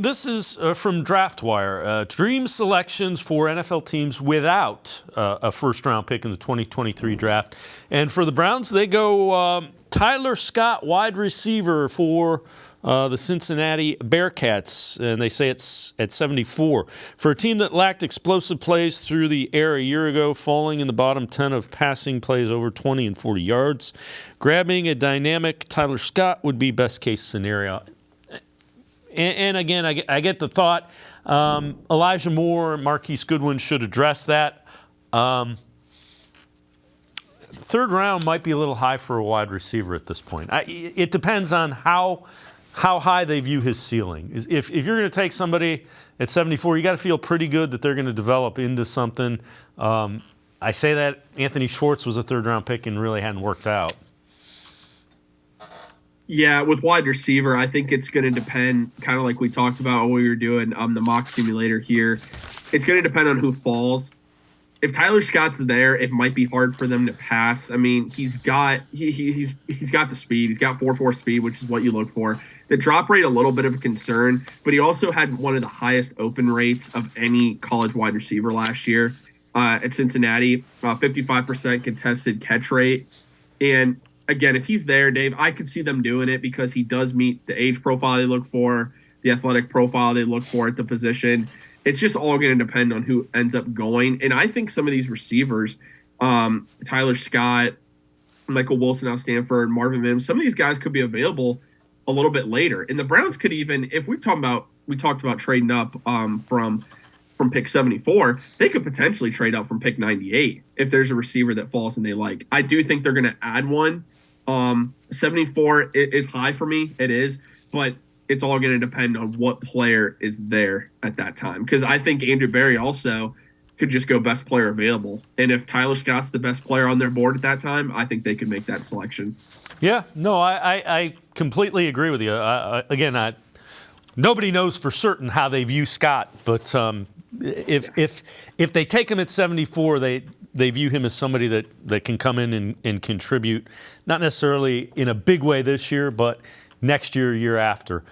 This is from DraftWire. Dream selections for NFL teams without a first-round pick in the 2023 draft. And for the Browns, they go Tyler Scott, wide receiver for the Cincinnati Bearcats, and they say it's at 74. For a team that lacked explosive plays through the air a year ago, falling in the bottom 10 of passing plays over 20 and 40 yards, grabbing a dynamic Tyler Scott would be best-case scenario. And again, I get the thought Elijah Moore and Marquise Goodwin should address that. Third round might be a little high for a wide receiver at this point. It depends on how high they view his ceiling. If you're going to take somebody at 74, you got to feel pretty good that they're going to develop into something. I say that Anthony Schwartz was a third-round pick and really hadn't worked out. Yeah, with wide receiver, I think it's going to depend, kind of like we talked about when we were doing the mock simulator here. It's going to depend on who falls. If Tyler Scott's there, it might be hard for them to pass. I mean, he's got the speed. He's got 4.4 speed, which is what you look for. The drop rate, a little bit of a concern, but he also had one of the highest open rates of any college wide receiver last year at Cincinnati, 55% contested catch rate. And again, if he's there, Dave, I could see them doing it because he does meet the age profile they look for, the athletic profile they look for at the position. It's just all going to depend on who ends up going. And I think some of these receivers, Tyler Scott, Michael Wilson out of Stanford, Marvin Mims, some of these guys could be available a little bit later. And the Browns could even, if we talked about trading up from pick 74, they could potentially trade up from pick 98 if there's a receiver that falls and they like. I do think they're going to add one. 74 is high for me. It is, but it's all going to depend on what player is there at that time. Because I think Andrew Berry also could just go best player available. And if Tyler Scott's the best player on their board at that time, I think they could make that selection. Yeah, no, I completely agree with you. Again, nobody knows for certain how they view Scott, but if they take him at 74, they view him as somebody that can come in and contribute, not necessarily in a big way this year, but next year, year after.